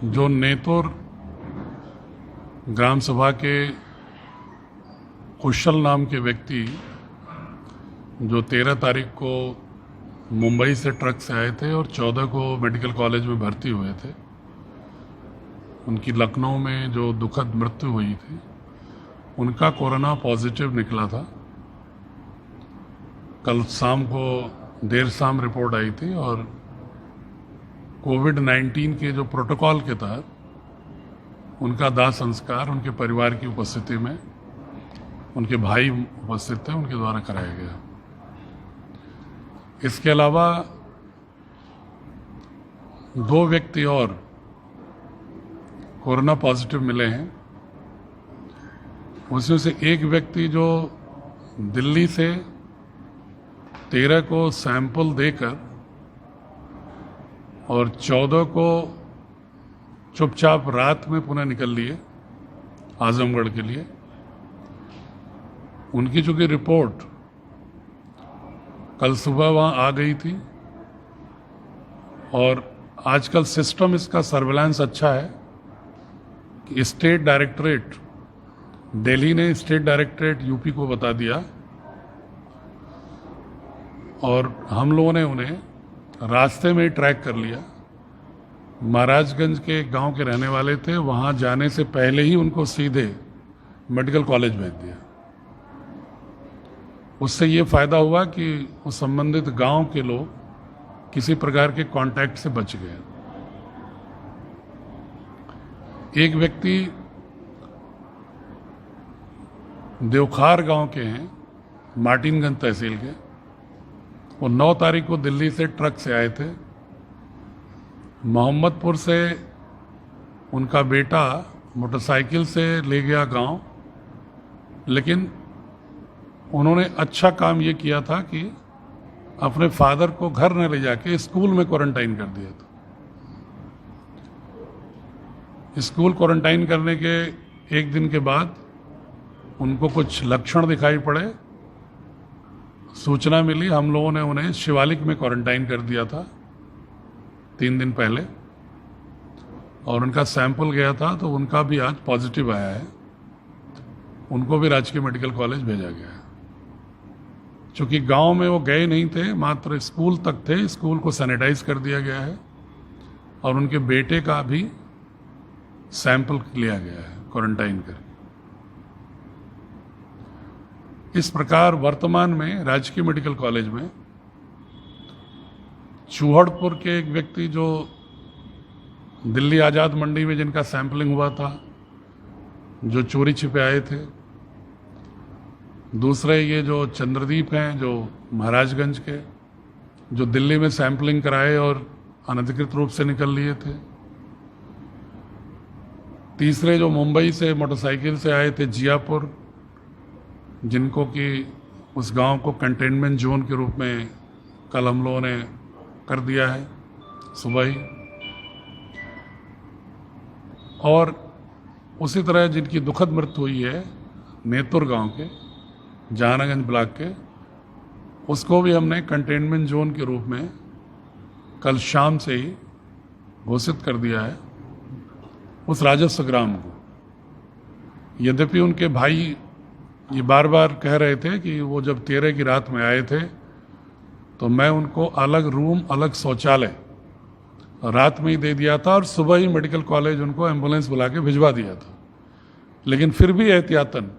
जो नेतुर ग्राम सभा के कुशल नाम के व्यक्ति जो 13 तारीख को मुंबई से ट्रक से आए थे और 14 को मेडिकल कॉलेज में भर्ती हुए थे, उनकी लखनऊ में जो दुखद मृत्यु हुई थी, उनका कोरोना पॉजिटिव निकला था। कल शाम को देर शाम रिपोर्ट आई थी और कोविड-19 के जो प्रोटोकॉल के तहत उनका दाह संस्कार उनके परिवार की उपस्थिति में, उनके भाई उपस्थित थे, उनके द्वारा कराया गया। इसके अलावा 2 व्यक्ति और कोरोना पॉजिटिव मिले हैं। उसमें से एक व्यक्ति जो दिल्ली से 13 को सैंपल देकर और 14 को चुपचाप रात में पुनः निकल लिए आजमगढ़ के लिए। उनकी चूंकि रिपोर्ट कल सुबह वहाँ आ गई थी और आजकल सिस्टम इसका सर्विलांस अच्छा है कि स्टेट डायरेक्टरेट दिल्ली ने स्टेट डायरेक्टरेट यूपी को बता दिया और हम लोगों ने उन्हें रास्ते में ही ट्रैक कर लिया। महाराजगंज के गांव के रहने वाले थे, वहां जाने से पहले ही उनको सीधे मेडिकल कॉलेज भेज दिया। उससे ये फायदा हुआ कि उस संबंधित गांव के लोग किसी प्रकार के कांटेक्ट से बच गए। एक व्यक्ति देवखार गांव के हैं, मार्टिनगंज तहसील के। वो 9 तारीख को दिल्ली से ट्रक से आए थे। मोहम्मदपुर से उनका बेटा मोटरसाइकिल से ले गया गांव, लेकिन उन्होंने अच्छा काम ये किया था कि अपने फादर को घर न ले जाके स्कूल में क्वारंटाइन कर दिया था। स्कूल क्वारंटाइन करने के एक दिन के बाद उनको कुछ लक्षण दिखाई पड़े, सूचना मिली, हम लोगों ने उन्हें शिवालिक में क्वारंटाइन कर दिया था 3 दिन पहले और उनका सैंपल गया था तो उनका भी आज पॉजिटिव आया है। उनको भी राजकीय मेडिकल कॉलेज भेजा गया है। चूंकि गांव में वो गए नहीं थे, मात्र स्कूल तक थे, स्कूल को सैनिटाइज कर दिया गया है और उनके बेटे का भी सैंपल लिया गया है क्वारंटाइन करके। इस प्रकार वर्तमान में राजकीय मेडिकल कॉलेज में चूहड़पुर के एक व्यक्ति जो दिल्ली आज़ाद मंडी में जिनका सैंपलिंग हुआ था, जो चोरी छिपे आए थे। दूसरे ये जो चंद्रदीप हैं जो महाराजगंज के, जो दिल्ली में सैंपलिंग कराए और अनधिकृत रूप से निकल लिए थे। तीसरे जो मुंबई से मोटरसाइकिल से आए थे जियापुर, जिनको कि उस गांव को कंटेनमेंट जोन के रूप में कल हम लोगों ने कर दिया है सुबह ही। और उसी तरह जिनकी दुखद मृत्यु हुई है नेतुर गांव के, जहानागंज ब्लॉक के, उसको भी हमने कंटेनमेंट जोन के रूप में कल शाम से ही घोषित कर दिया है, उस राजस्व ग्राम को। यद्यपि उनके भाई ये बार बार कह रहे थे कि वो जब 13 की रात में आए थे तो मैं उनको अलग रूम, अलग शौचालय रात में ही दे दिया था और सुबह ही मेडिकल कॉलेज उनको एम्बुलेंस बुला के भिजवा दिया था। लेकिन फिर भी एहतियातन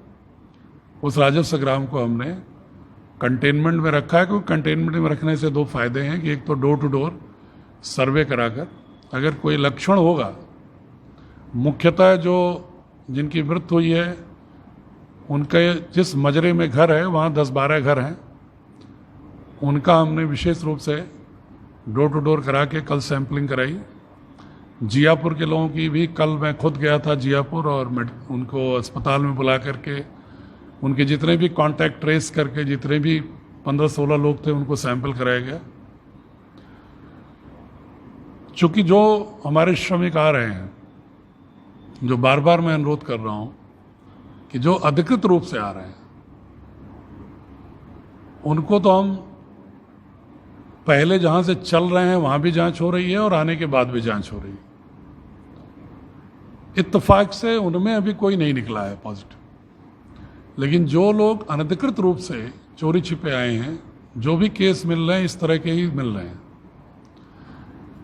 उस राजस्व ग्राम को हमने कंटेनमेंट में रखा है, क्योंकि कंटेनमेंट में रखने से 2 फायदे हैं कि एक तो डोर टू डोर सर्वे कराकर अगर कोई लक्षण होगा, मुख्यतः जो जिनकी मृत्यु हुई है उनके जिस मजरे में घर है वहाँ 10-12 घर हैं, उनका हमने विशेष रूप से डोर टू डोर करा के कल सैंपलिंग कराई। जियापुर के लोगों की भी कल मैं खुद गया था जियापुर और उनको अस्पताल में बुला करके उनके जितने भी कॉन्टैक्ट ट्रेस करके जितने भी 15-16 लोग थे उनको सैंपल कराया गया। चूँकि जो हमारे श्रमिक आ रहे हैं, जो बार बार मैं अनुरोध कर रहा हूँ कि जो अधिकृत रूप से आ रहे हैं उनको तो हम पहले जहाँ से चल रहे हैं वहाँ भी जांच हो रही है और आने के बाद भी जांच हो रही है। इत्तेफाक से उनमें अभी कोई नहीं निकला है पॉजिटिव, लेकिन जो लोग अनधिकृत रूप से चोरी छिपे आए हैं, जो भी केस मिल रहे हैं इस तरह के ही मिल रहे हैं।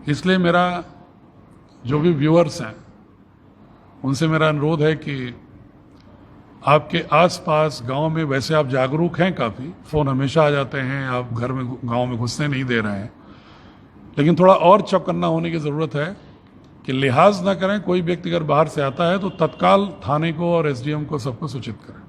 इसलिए मेरा जो भी व्यूअर्स हैं उनसे मेरा अनुरोध है कि आपके आसपास गांव में, वैसे आप जागरूक हैं काफ़ी, फ़ोन हमेशा आ जाते हैं, आप घर में गांव में घुसने नहीं दे रहे हैं, लेकिन थोड़ा और चौकन्ना होने की ज़रूरत है कि लिहाज ना करें। कोई व्यक्ति अगर बाहर से आता है तो तत्काल थाने को और एसडीएम को सबको सूचित करें।